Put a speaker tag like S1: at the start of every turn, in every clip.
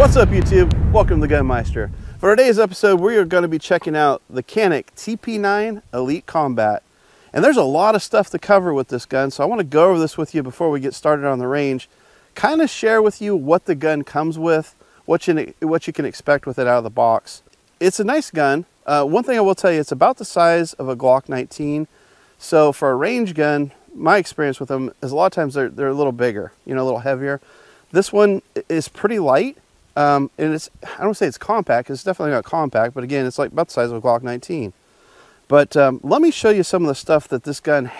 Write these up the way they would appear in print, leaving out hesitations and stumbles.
S1: What's up, YouTube? Welcome to the GUNMEISTER. For today's episode, we are going to be checking out the Canik Tp9 Elite Combat. And there's a lot of stuff to cover with this gun, so I want to go over this with you before we get started on the range. Kind of share with you what the gun comes with, what you can expect with it out of the box. It's a nice gun. One thing I will tell you, it's about the size of a Glock 19. So for a range gun, my experience with them is a lot of times they're a little bigger, you know, a little heavier. This one is pretty light. And it's, I don't say it's compact, it's definitely not compact, but again, it's like about the size of a Glock 19. But let me show you some of the stuff that this gun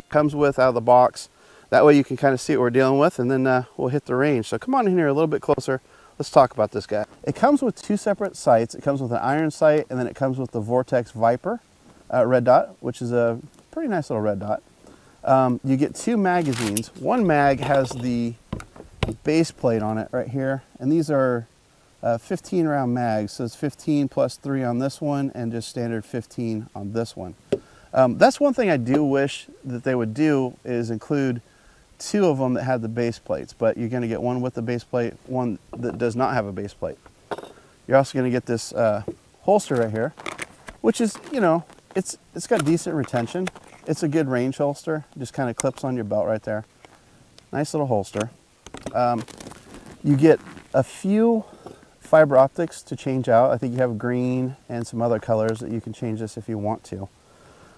S1: comes with out of the box. That way you can kind of see what we're dealing with, and then we'll hit the range. So come on in here a little bit closer. Let's talk about this guy. It comes with two separate sights. It comes with an iron sight, and then it comes with the Vortex Viper red dot, which is a pretty nice little red dot. You get two magazines. One mag has the base plate on it right here, and these are 15 round mags, so it's 15 plus 3 on this one and just standard 15 on this one. That's one thing I do wish that they would do, is include two of them that had the base plates, but you're going to get one with the base plate, one that does not have a base plate. You're also going to get this holster right here, which is, you know, it's got decent retention. It's a good range holster, just kind of clips on your belt right there. Nice little holster. You get a few fiber optics to change out. I think you have green and some other colors that you can change this if you want to.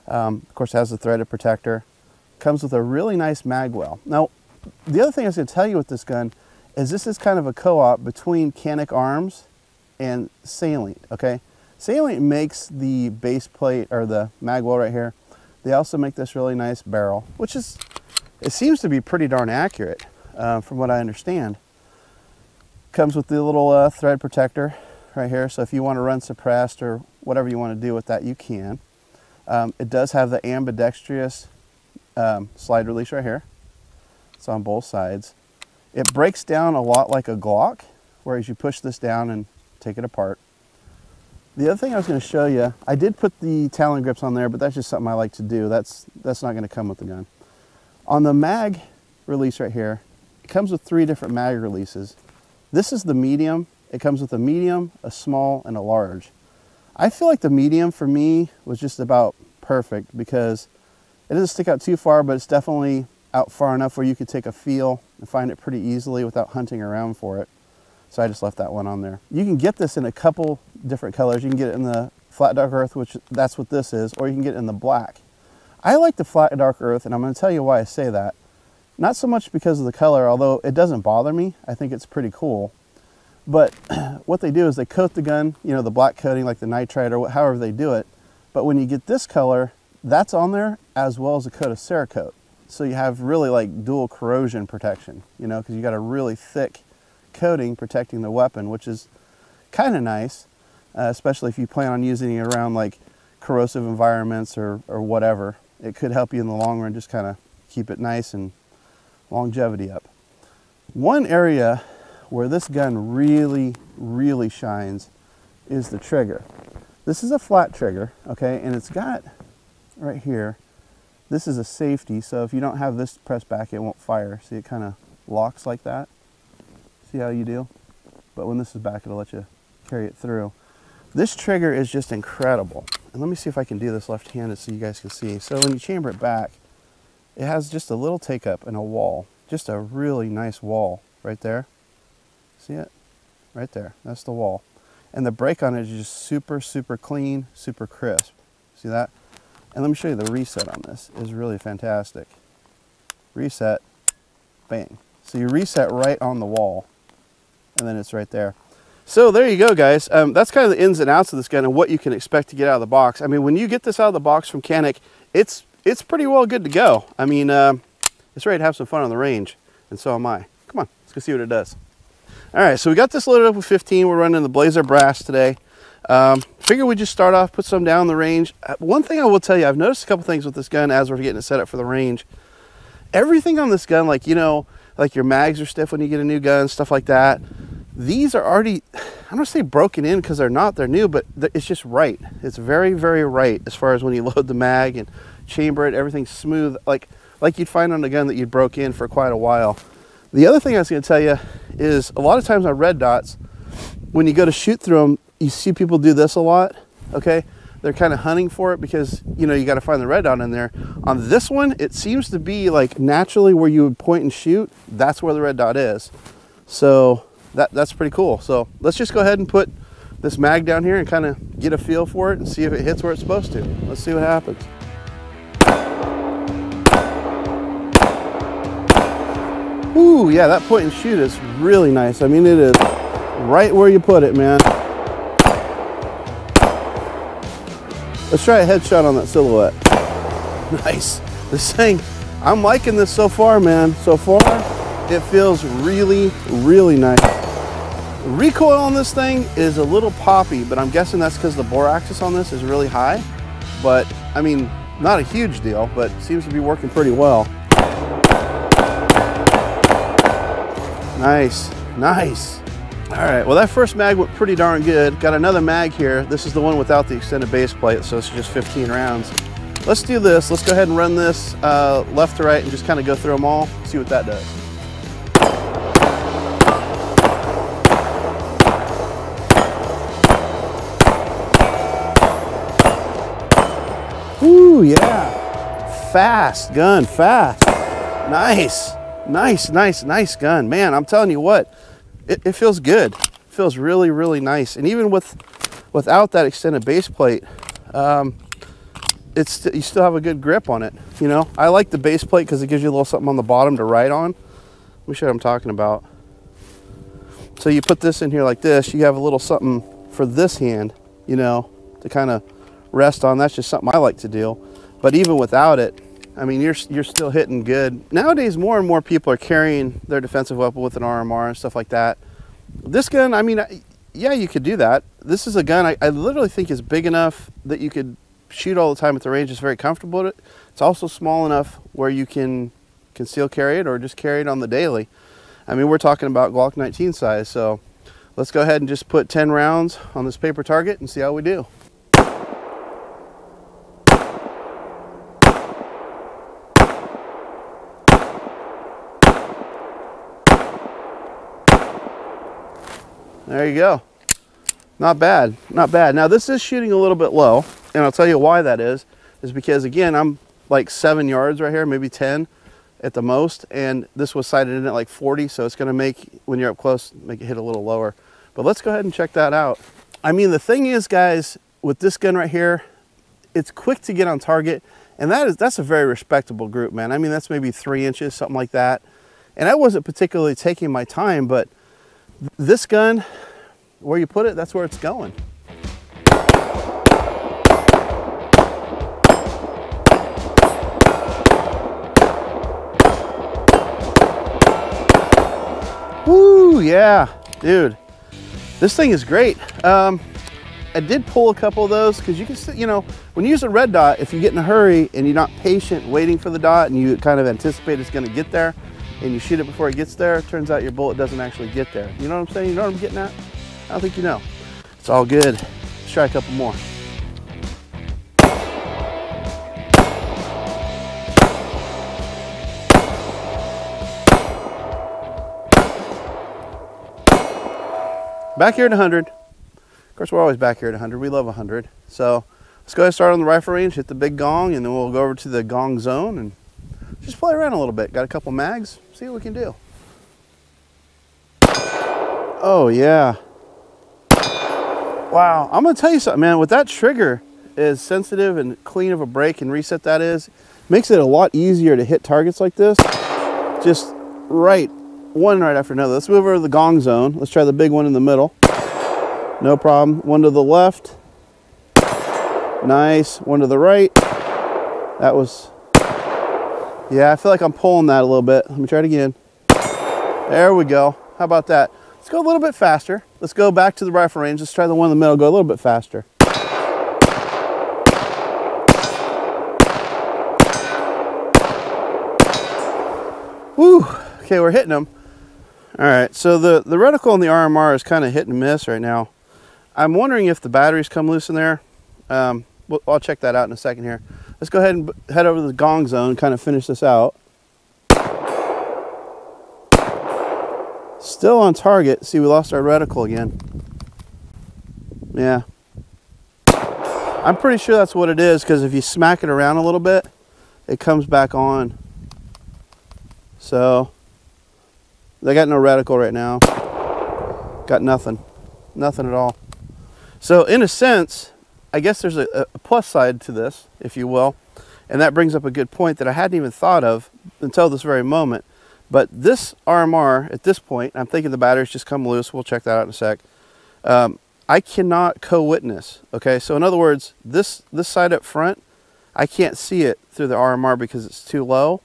S1: Of course, it has a threaded protector. Comes with a really nice mag well. Now, the other thing I was going to tell you with this gun is this is kind of a co-op between Canik Arms and Salient, okay? Salient makes the base plate, or the mag well right here. They also make this really nice barrel, which is, it seems to be pretty darn accurate from what I understand. Comes with the little thread protector right here, so if you want to run suppressed or whatever you want to do with that, you can. It does have the ambidextrous slide release right here. It's on both sides. It breaks down a lot like a Glock, whereas you push this down and take it apart. The other thing I was going to show you, I did put the Talon grips on there, but that's just something I like to do. That's not going to come with the gun. On the mag release right here, it comes with 3 different mag releases. This is the medium. It comes with a medium, a small, and a large. I feel like the medium for me was just about perfect because it doesn't stick out too far, but it's definitely out far enough where you could take a feel and find it pretty easily without hunting around for it. So I just left that one on there. You can get this in a couple different colors. You can get it in the flat dark earth, which that's what this is, or you can get it in the black. I like the flat dark earth, and I'm going to tell you why I say that. Not so much because of the color, although it doesn't bother me. I think it's pretty cool. But what they do is they coat the gun, you know, the black coating like the nitride or however they do it. But when you get this color, that's on there as well as a coat of Cerakote. So you have really like dual corrosion protection, you know, because you got a really thick coating protecting the weapon, which is kind of nice, especially if you plan on using it around like corrosive environments or whatever. It could help you in the long run, just kind of keep it nice and longevity up. One area where this gun really shines is the trigger. This is a flat trigger, okay, and it's got right here, this is a safety, so if you don't have this pressed back, it won't fire. See, it kind of locks like that. See how you do? But when this is back, it'll let you carry it through. This trigger is just incredible. And let me see if I can do this left-handed so you guys can see. So when you chamber it back, it has just a little take up and a wall, just a really nice wall right there. See it? Right there, that's the wall. And the break on it is just super clean, super crisp. See that? And let me show you the reset on this. It's really fantastic. Reset, bang. So you reset right on the wall, and then it's right there. So there you go, guys. That's kind of the ins and outs of this gun and what you can expect to get out of the box. I mean, when you get this out of the box from Canik, it's pretty well good to go. I mean, it's ready to have some fun on the range, and so am I. Come on, let's go see what it does. All right, so we got this loaded up with 15. We're running the Blazer Brass today. Figure we just start off, put some down the range. One thing I will tell you, I've noticed a couple things with this gun as we're getting it set up for the range. Everything on this gun, like, you know, like your mags are stiff when you get a new gun, stuff like that. These are already, I don't want to say broken in because they're not, they're new, but it's just right. It's very right as far as when you load the mag and chamber it, everything's smooth, like you'd find on a gun that you'd broke in for quite a while. The other thing I was going to tell you is a lot of times on red dots, when you go to shoot through them, you see people do this a lot, okay? They're kind of hunting for it because, you know, you got to find the red dot in there. On this one, it seems to be like naturally where you would point and shoot, that's where the red dot is. So that's pretty cool. So let's just go ahead and put this mag down here and kind of get a feel for it and see if it hits where it's supposed to. Let's see what happens. Ooh, yeah, that point and shoot is really nice. I mean, it is right where you put it, man. Let's try a headshot on that silhouette. Nice. This thing, I'm liking this so far, man. So far, it feels really, really nice. Recoil on this thing is a little poppy, but I'm guessing that's because the bore axis on this is really high. But, I mean, not a huge deal, but seems to be working pretty well. Nice, nice. All right, well, that first mag went pretty darn good. Got another mag here. This is the one without the extended base plate, so it's just 15 rounds. Let's do this. Let's go ahead and run this left to right and just kind of go through them all, see what that does. Ooh, yeah. Fast gun, fast. Nice, nice, nice, nice gun. Man, I'm telling you what. It feels good. It feels really, really nice. And even without that extended base plate, you still have a good grip on it. You know, I like the base plate because it gives you a little something on the bottom to write on. Let me show you what I'm talking about. So you put this in here like this, you have a little something for this hand, you know, to kind of rest on. That's just something I like to do. But even without it, I mean, you're still hitting good. Nowadays, more and more people are carrying their defensive weapon with an RMR and stuff like that. This gun, I mean, yeah, you could do that. This is a gun I literally think is big enough that you could shoot all the time at the range. It's very comfortable with it. It's also small enough where you can conceal carry it or just carry it on the daily. I mean, we're talking about Glock 19 size. So let's go ahead and just put 10 rounds on this paper target and see how we do. There you go. Not bad, not bad. Now this is shooting a little bit low, and I'll tell you why that is because again, I'm like 7 yards right here, maybe 10 at the most, and this was sighted in at like 40, so it's gonna make, when you're up close, make it hit a little lower. But let's go ahead and check that out. I mean, the thing is, guys, with this gun right here, it's quick to get on target, and that's a very respectable group, man. I mean, that's maybe 3 inches, something like that. And I wasn't particularly taking my time, but this gun, where you put it, that's where it's going. Woo, yeah, dude. This thing is great. I did pull a couple of those because you can, you know, when you use a red dot, if you get in a hurry and you're not patient waiting for the dot and you kind of anticipate it's going to get there, and you shoot it before it gets there, it turns out your bullet doesn't actually get there. You know what I'm saying? You know what I'm getting at? I don't think you know. It's all good. Let's try a couple more. Back here at 100. Of course, we're always back here at 100. We love 100. So let's go ahead and start on the rifle range, hit the big gong, and then we'll go over to the gong zone and just play around a little bit. Got a couple mags, see what we can do. Oh yeah. Wow, I'm gonna tell you something, man. With that trigger as sensitive and clean of a break and reset that is, makes it a lot easier to hit targets like this. Just one right after another. Let's move over to the gong zone. Let's try the big one in the middle. No problem. One to the left. Nice. One to the right. That was, yeah, I feel like I'm pulling that a little bit. Let me try it again. There we go. How about that? Let's go a little bit faster. Let's go back to the rifle range. Let's try the one in the middle. Go a little bit faster. Woo. Okay, we're hitting them. All right, so the reticle on the RMR is kind of hit and miss right now. I'm wondering if the batteries come loose in there. I'll check that out in a second here. Let's go ahead and head over to the gong zone, kind of finish this out. Still on target. See, we lost our reticle again. Yeah. I'm pretty sure that's what it is, because if you smack it around a little bit, it comes back on. So, they got no reticle right now. Got nothing. Nothing at all. So, in a sense, I guess there's a plus side to this, if you will. And that brings up a good point that I hadn't even thought of until this very moment. But this RMR, at this point, I'm thinking the batteries just come loose. We'll check that out in a sec. I cannot co-witness, okay? So in other words, this side up front, I can't see it through the RMR because it's too low.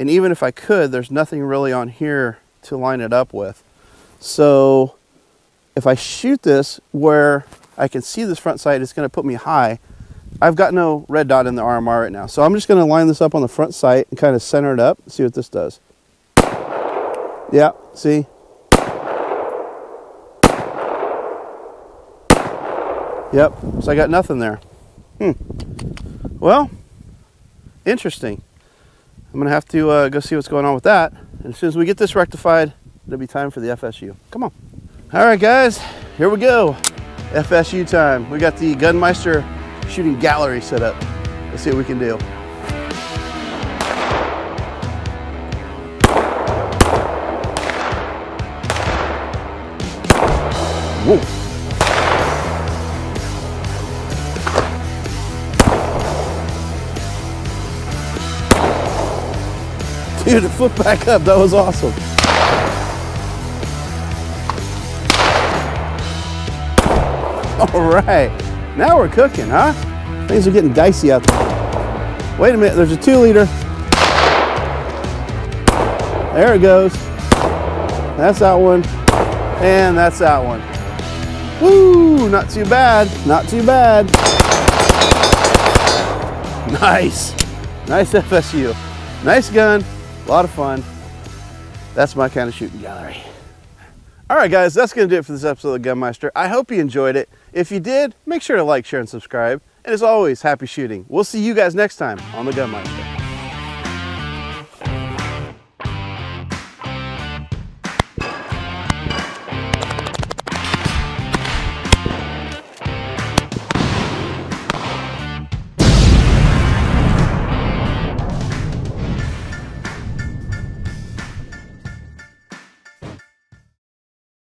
S1: And even if I could, there's nothing really on here to line it up with. So if I shoot this where I can see this front sight, it's gonna put me high. I've got no red dot in the RMR right now. So I'm just gonna line this up on the front sight and kind of center it up, see what this does. Yeah, see? Yep, so I got nothing there. Well, interesting. I'm gonna have to go see what's going on with that. And as soon as we get this rectified, it'll be time for the FSU. Come on. All right, guys, here we go. FSU time. We got the GUNMEISTER shooting gallery set up. Let's see what we can do. Whoa. Dude, it flipped back up. That was awesome. All right. Now we're cooking, huh? Things are getting dicey out there. Wait a minute. There's a 2-liter. There it goes. That's that one. And that's that one. Woo! Not too bad. Not too bad. Nice. Nice FSU. Nice gun. A lot of fun. That's my kind of shooting gallery. All right, guys, that's going to do it for this episode of GUNMEISTER. I hope you enjoyed it. If you did, make sure to like, share, and subscribe. And as always, happy shooting. We'll see you guys next time on the GUNMEISTER.